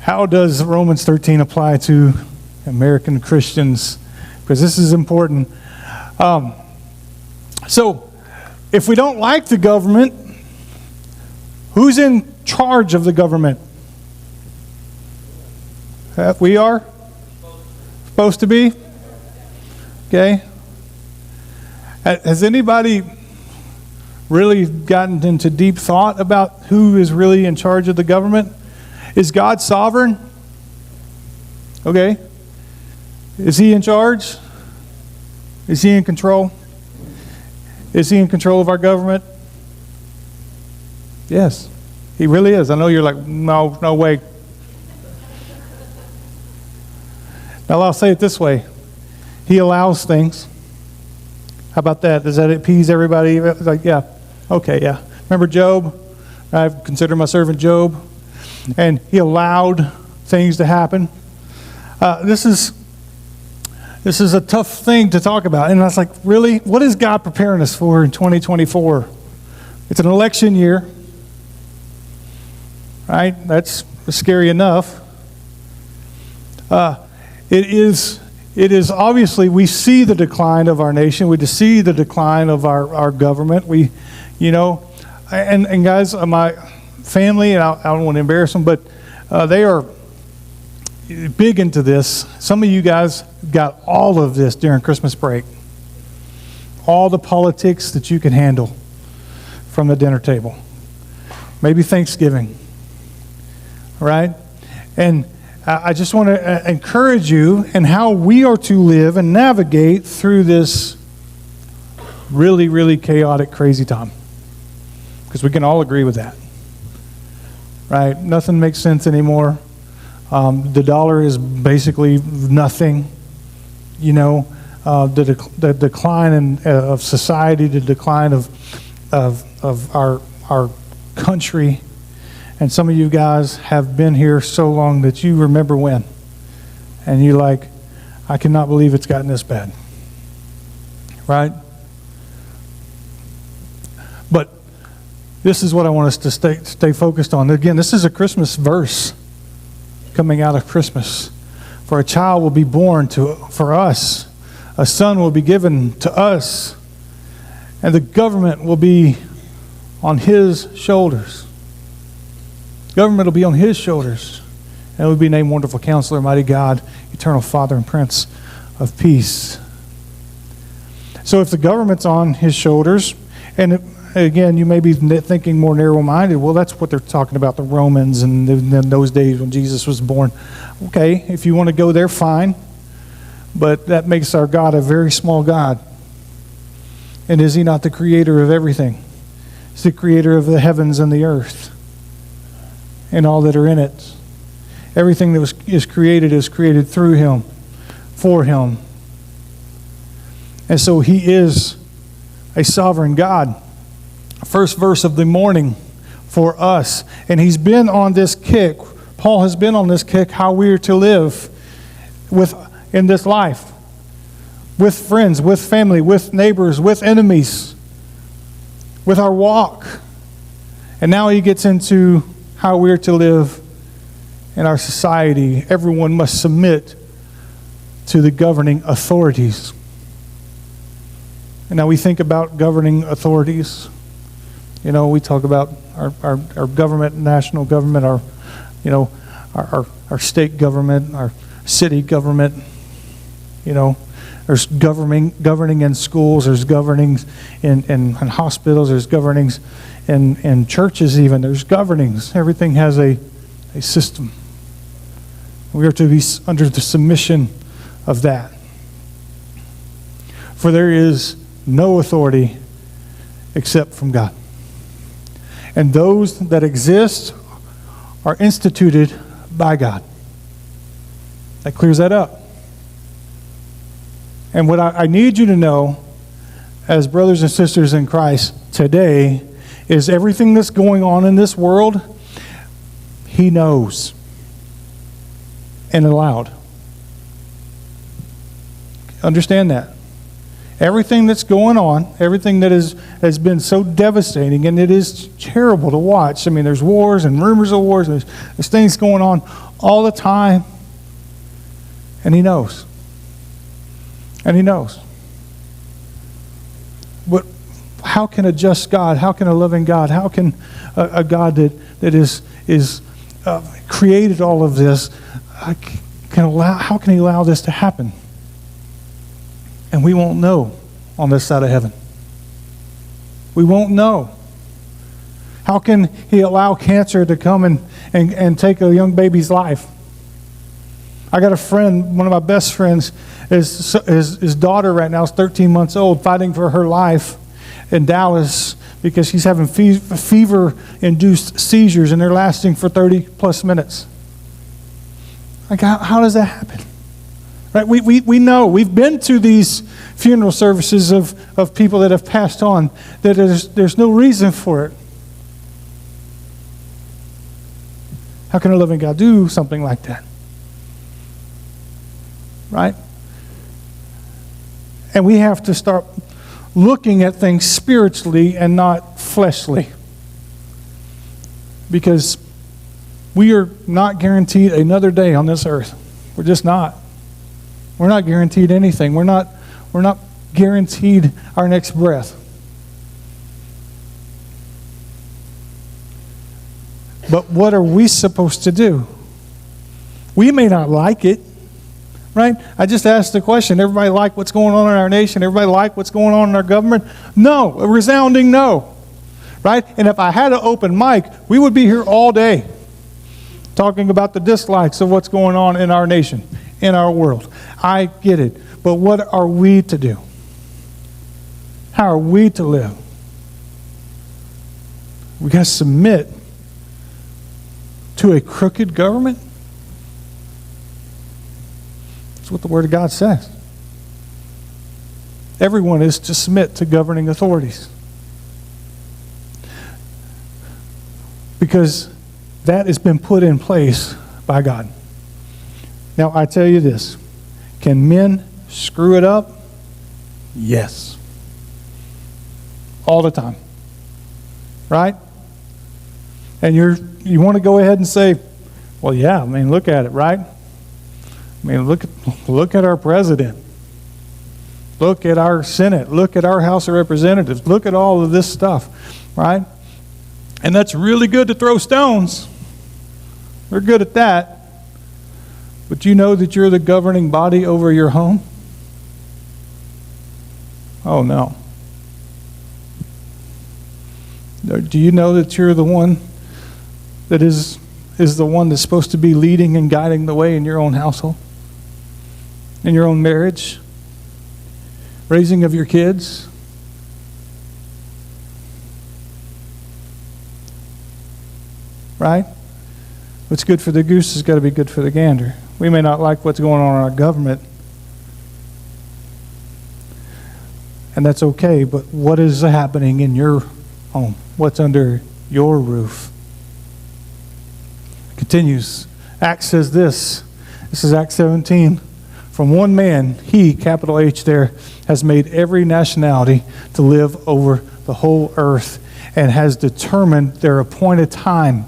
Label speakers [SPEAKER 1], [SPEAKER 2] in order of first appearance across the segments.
[SPEAKER 1] how does Romans 13 apply to American Christians? Because this is important. So, if we don't like the government, who's in charge of the government? We are? Supposed to be? Okay. Has anybody really gotten into deep thought about who is really in charge of the government? Is God sovereign? Okay. Is he in charge? Is he in control? Is he in control of our government? Yes, he really is. I know you're like, no way. Now I'll say it this way. He allows things. How about that? Does that appease everybody? Like, yeah. Okay, yeah. Remember Job? I consider my servant Job. And he allowed things to happen. This is a tough thing to talk about. And I was like, really? What is God preparing us for in 2024? It's an election year. Right? That's scary enough. It is obviously, we see the decline of our nation. We see the decline of our government. And guys, my family, and I don't want to embarrass them, but they are big into this. Some of you guys got all of this during Christmas break. All the politics that you can handle from the dinner table. Maybe Thanksgiving. Right? And I just want to encourage you in how we are to live and navigate through this really, really chaotic, crazy time. Because we can all agree with that. Right? Nothing makes sense anymore. The dollar is basically nothing. The decline of society, the decline of our country. And some of you guys have been here so long that you remember when. And you're like, I cannot believe it's gotten this bad. Right? But this is what I want us to stay focused on. Again, this is a Christmas verse coming out of Christmas. For a child will be born for us. A son will be given to us. And the government will be on his shoulders. Government will be on his shoulders. And it will be named Wonderful Counselor, Mighty God, Eternal Father, and Prince of Peace. So if the government's on his shoulders, and again, you may be thinking more narrow-minded, well, that's what they're talking about, the Romans and in those days when Jesus was born. Okay, if you want to go there, fine. But that makes our God a very small God. And is he not the creator of everything? He's the creator of the heavens and the earth and all that are in it. Everything that is created through him, for him. And so he is a sovereign God. First verse of the morning for us. And he's been on this kick. Paul has been on this kick how we are to live in this life. With friends, with family, with neighbors, with enemies. With our walk. And now he gets into how we're to live in our society. Everyone must submit to the governing authorities. And now we think about governing authorities. We talk about our government, national government, our state government, our city government. There's governing in schools, there's governings in hospitals, there's governings in churches even. There's governings. Everything has a system. We are to be under the submission of that. For there is no authority except from God. And those that exist are instituted by God. That clears that up. And what I need you to know as brothers and sisters in Christ today is everything that's going on in this world, he knows and allowed. Understand that. Everything that's going on, everything that has been so devastating, and it is terrible to watch. I mean, there's wars and rumors of wars, there's things going on all the time. And he knows. And he knows. But how can a just God, how can a loving God, how can a God that is created all of this, how can he allow this to happen? And we won't know on this side of heaven. We won't know. How can he allow cancer to come and take a young baby's life? I got a friend, one of my best friends, his daughter right now is 13 months old, fighting for her life in Dallas because she's having fever-induced seizures, and they're lasting for 30 plus minutes. Like, how does that happen? Right? We know. We've been to these funeral services of people that have passed on, that there's no reason for it. How can a loving God do something like that? Right? And we have to start looking at things spiritually and not fleshly. Because we are not guaranteed another day on this earth. We're just not. We're not guaranteed anything. We're not guaranteed our next breath. But what are we supposed to do? We may not like it. Right? I just asked the question, everybody like what's going on in our nation? Everybody like what's going on in our government? No, a resounding no. Right? And if I had an open mic, we would be here all day talking about the dislikes of what's going on in our nation, in our world. I get it. But what are we to do? How are we to live? We got to submit to a crooked government? That's what the Word of God says. Everyone is to submit to governing authorities. Because that has been put in place by God. Now, I tell you this. Can men screw it up? Yes. All the time. Right? And you want to go ahead and say, well, yeah, I mean, look at it, right? I mean, look at our president. Look at our Senate. Look at our House of Representatives. Look at all of this stuff, right? And that's really good to throw stones. We're good at that. But you know that you're the governing body over your home? Oh, no. Do you know that you're the one that is the one that's supposed to be leading and guiding the way in your own household? In your own marriage, raising of your kids. Right? What's good for the goose has got to be good for the gander. We may not like what's going on in our government, and that's okay, but what is happening in your home? What's under your roof? It continues. Acts says this. This is Acts 17. From one man, he, capital H there, has made every nationality to live over the whole earth and has determined their appointed time,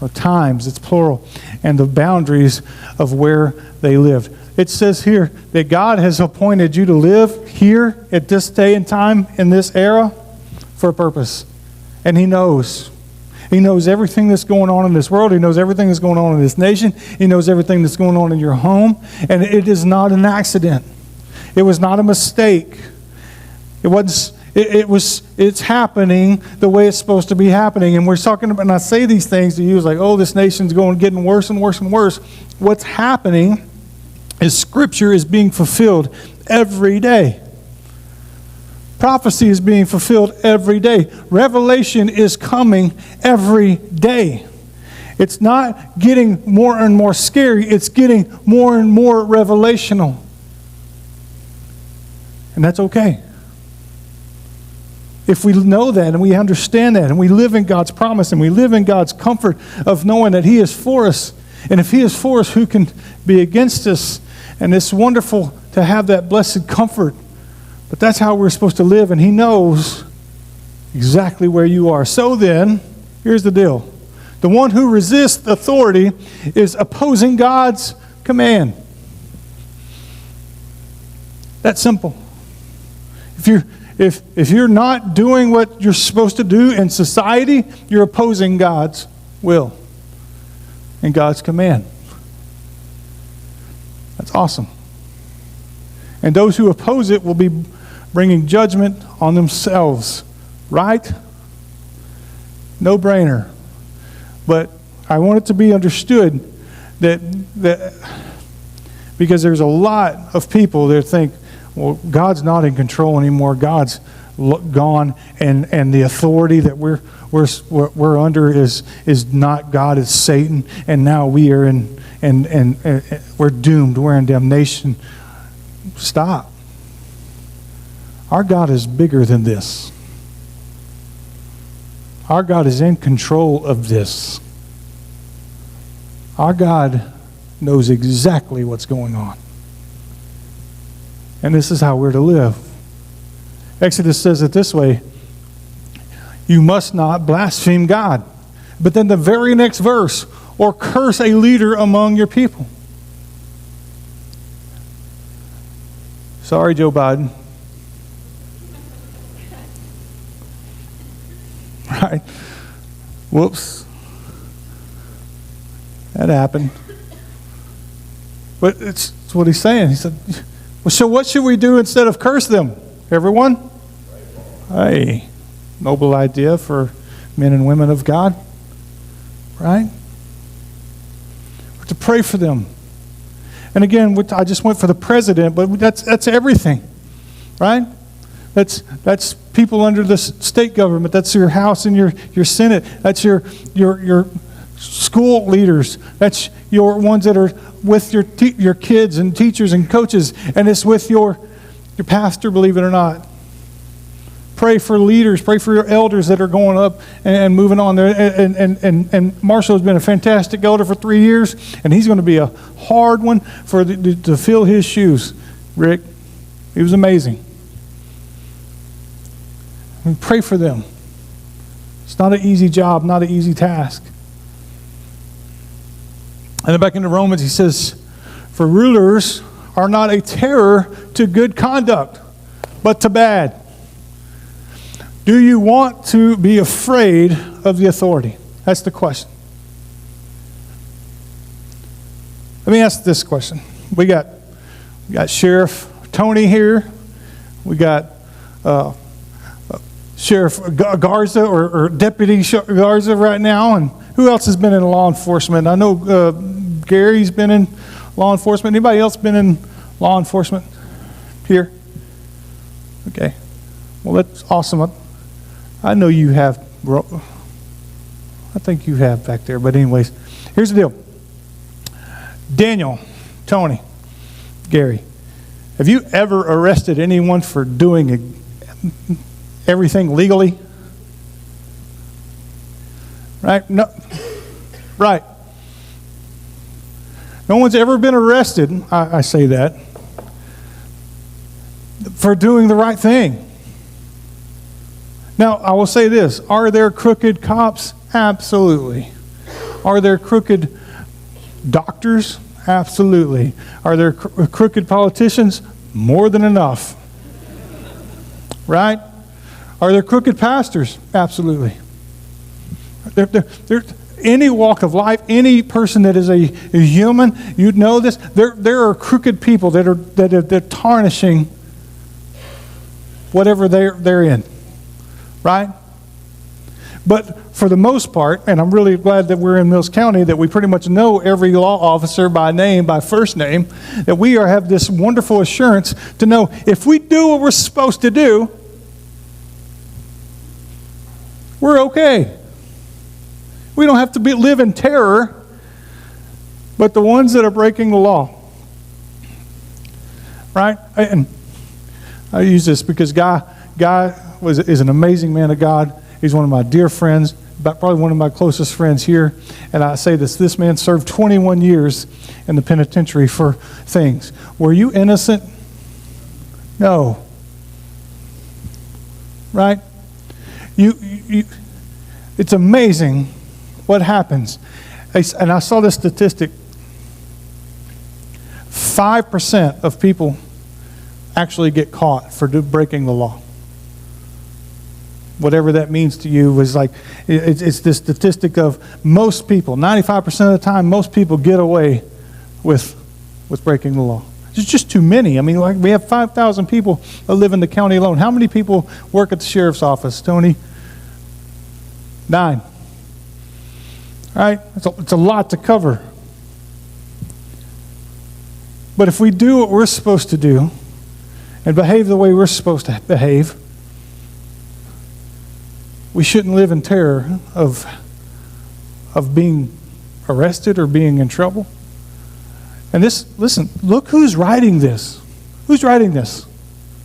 [SPEAKER 1] or times, it's plural, and the boundaries of where they live. It says here that God has appointed you to live here at this day and time in this era for a purpose. And he knows. He knows everything that's going on in this world. He knows everything that's going on in this nation. He knows everything that's going on in your home. And it is not an accident. It was not a mistake. It's happening the way it's supposed to be happening. And we're talking about, and I say these things to you, it's like, oh, this nation's getting worse and worse and worse. What's happening is Scripture is being fulfilled every day. Prophecy is being fulfilled every day. Revelation is coming every day. It's not getting more and more scary. It's getting more and more revelational. And that's okay. If we know that and we understand that and we live in God's promise and we live in God's comfort of knowing that He is for us. And if He is for us, who can be against us? And it's wonderful to have that blessed comfort. But that's how we're supposed to live, and He knows exactly where you are. So then, here's the deal. The one who resists authority is opposing God's command. That's simple. If you're not doing what you're supposed to do in society, you're opposing God's will and God's command. That's awesome. And those who oppose it will be bringing judgment on themselves. Right? No brainer. But I want it to be understood that because there's a lot of people that think, well, God's not in control anymore. God's gone, and the authority that we're under is not God, it's Satan, and now we are in and we're doomed. We're in damnation. Stop. Our God is bigger than this. Our God is in control of this. Our God knows exactly what's going on. And this is how we're to live. Exodus says it this way: you must not blaspheme God. But then the very next verse, or curse a leader among your people. Sorry, Joe Biden. Right? Whoops. That happened. But it's what he's saying. He said, well, so what should we do instead of curse them? Everyone? Hey, noble idea for men and women of God. Right? We're to pray for them. And again, I just went for the president, but that's everything. Right? That's people under the state government. That's your House and your Senate. That's your school leaders. That's your ones that are with your kids and teachers and coaches. And it's with your pastor, believe it or not. Pray for leaders. Pray for your elders that are going up and moving on there. And Marshall has been a fantastic elder for 3 years, and he's going to be a hard one to fill his shoes. Rick, he was amazing. We pray for them. It's not an easy job, not an easy task. And then back into Romans, he says, for rulers are not a terror to good conduct, but to bad. Do you want to be afraid of the authority? That's the question. Let me ask this question. We got Sheriff Tony here. We got Sheriff Garza or Deputy Garza right now. And who else has been in law enforcement? I know Gary's been in law enforcement. Anybody else been in law enforcement here? Okay. Well, that's awesome. I know you have. I think you have back there. But anyways, here's the deal. Daniel, Tony, Gary, have you ever arrested anyone for doing everything legally? Right? No. Right. No one's ever been arrested, I say that, for doing the right thing. Now, I will say this. Are there crooked cops? Absolutely. Are there crooked doctors? Absolutely. Are there crooked politicians? More than enough. Right? Are there crooked pastors? Absolutely. Any walk of life, any person that is a human, you'd know this. There are crooked people that are tarnishing whatever they're in. Right? But for the most part, and I'm really glad that we're in Mills County, that we pretty much know every law officer by name, by first name, that we have this wonderful assurance to know if we do what we're supposed to do, we're okay. We don't have to live in terror, but the ones that are breaking the law. Right? And I use this because Guy is an amazing man of God. He's one of my dear friends, probably one of my closest friends here. And I say this man served 21 years in the penitentiary for things. Were you innocent? No. Right? It's amazing what happens? And I saw this statistic. 5% of people actually get caught for breaking the law. Whatever that means to you is like, it's this statistic of most people, 95% of the time, most people get away with breaking the law. It's just too many. I mean, like we have 5,000 people that live in the county alone. How many people work at the sheriff's office, Tony? 9. All right? It's a lot to cover. But if we do what we're supposed to do and behave the way we're supposed to behave, we shouldn't live in terror of being arrested or being in trouble. And listen, look who's writing this. Who's writing this?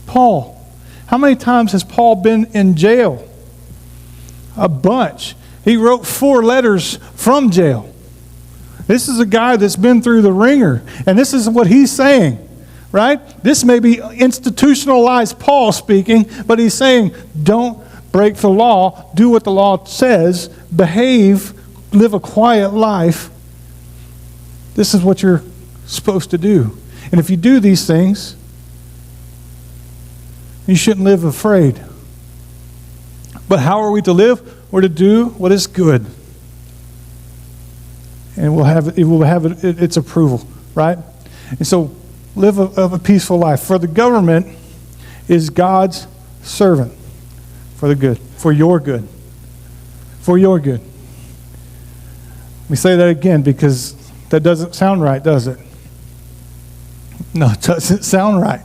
[SPEAKER 1] Paul. How many times has Paul been in jail? A bunch. He wrote 4 letters from jail. This is a guy that's been through the ringer, and this is what he's saying, right? This may be institutionalized Paul speaking, but he's saying, don't break the law, do what the law says, behave, live a quiet life. This is what you're supposed to do. And if you do these things, you shouldn't live afraid. But how are we to live? We're to do what is good. And it will have its approval, right? And so live a peaceful life. For the government is God's servant for the good, for your good. For your good. Let me say that again because that doesn't sound right, does it? No, it doesn't sound right.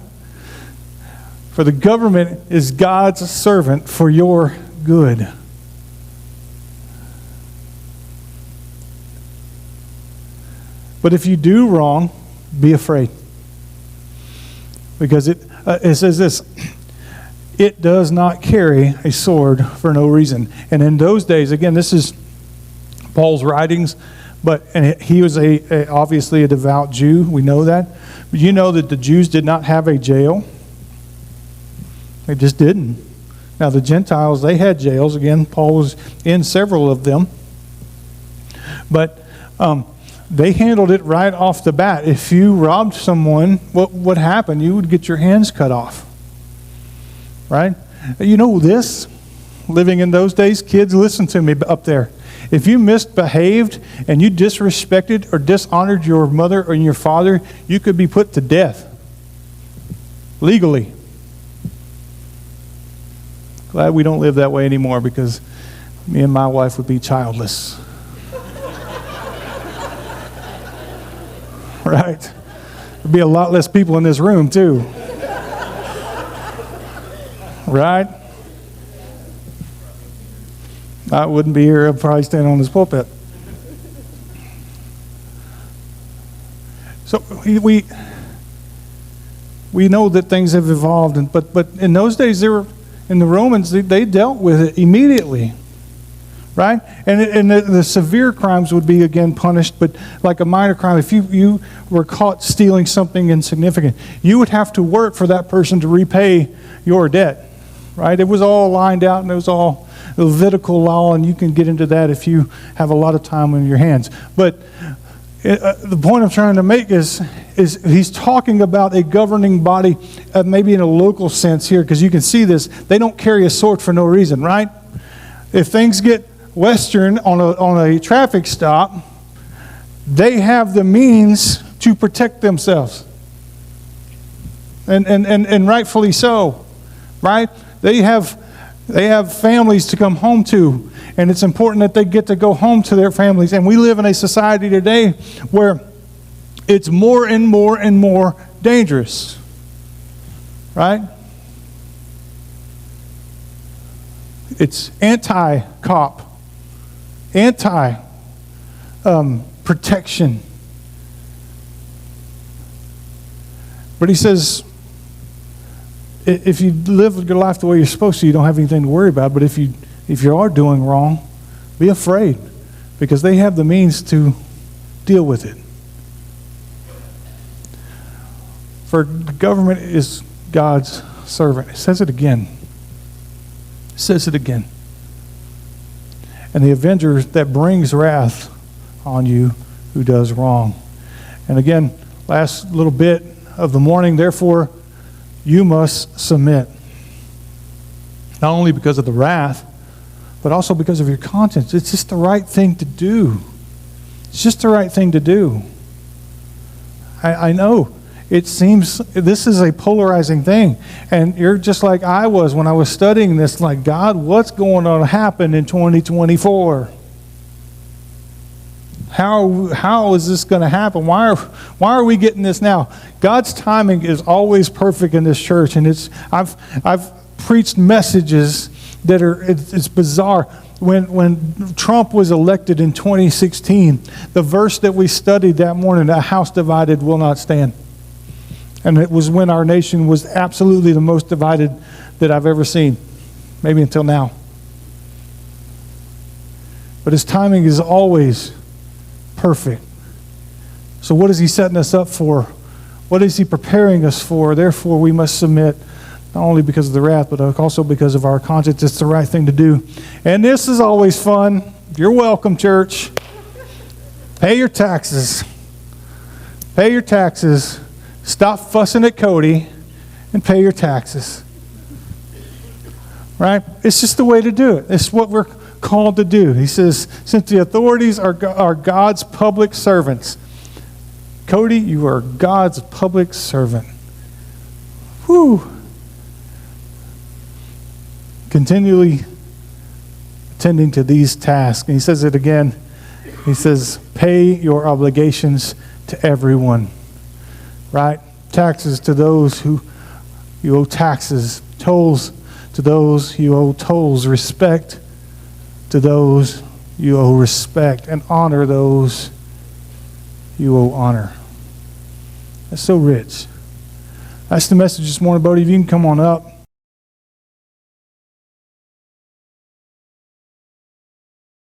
[SPEAKER 1] For the government is God's servant for your good. But if you do wrong, be afraid. Because it says this, it does not carry a sword for no reason. And in those days, again, this is Paul's writings, and he was obviously a devout Jew. We know that. But you know that the Jews did not have a jail. They just didn't. Now the Gentiles, they had jails. Again, Paul was in several of them. But they handled it right off the bat. If you robbed someone, what happened? You would get your hands cut off. Right? You know this? Living in those days, kids, listen to me up there. If you misbehaved and you disrespected or dishonored your mother or your father, you could be put to death. Legally. Glad we don't live that way anymore because me and my wife would be childless. Right? There'd be a lot less people in this room too. Right? I wouldn't be here. I'd probably stand on this pulpit. So we know that things have evolved, but in those days, in the Romans, they dealt with it immediately, right? And the severe crimes would be again punished, but like a minor crime, if you were caught stealing something insignificant, you would have to work for that person to repay your debt, right? It was all lined out, and it was all Levitical law, and you can get into that if you have a lot of time on your hands. But the point I'm trying to make is he's talking about a governing body, maybe in a local sense here, because you can see this. They don't carry a sword for no reason, right? If things get Western on a traffic stop, they have the means to protect themselves, and rightfully so, right? They have families to come home to, and it's important that they get to go home to their families. And we live in a society today where it's more and more and more dangerous, right? It's anti-cop, anti-protection. But he says, if you live your life the way you're supposed to, you don't have anything to worry about. But if you are doing wrong, be afraid, because they have the means to deal with it. For the government is God's servant. It says it again. It says it again. and the avenger that brings wrath on you who does wrong. And again, last little bit of the morning, therefore, you must submit. Not only because of the wrath, but also because of your conscience. It's just the right thing to do. It's just the right thing to do. I know it seems this is a polarizing thing. And you're just like I was when I was studying this, like, God, what's going to happen in 2024? How is this going to happen? Why are we getting this now? God's timing is always perfect in this church, and I've preached messages that it's bizarre. When Trump was elected in 2016, the verse that we studied that morning, "A house divided will not stand," and it was when our nation was absolutely the most divided that I've ever seen, maybe until now. But His timing is always perfect. So what is He setting us up for? What is He preparing us for? Therefore, we must submit, not only because of the wrath, but also because of our conscience. It's the right thing to do. And this is always fun. You're welcome, church. Pay your taxes. Pay your taxes. Stop fussing at Cody and pay your taxes. Right? It's just the way to do it. It's what we're called to do. He says, since the authorities are God's public servants. Cody, you are God's public servant. Whew. Continually attending to these tasks. And he says it again. He says, pay your obligations to everyone. Right? Taxes to those who you owe taxes. Tolls to those you owe tolls. Respect to those you owe respect. And honor those you owe honor. That's so rich. That's the message this morning, Bodie. If you can come on up.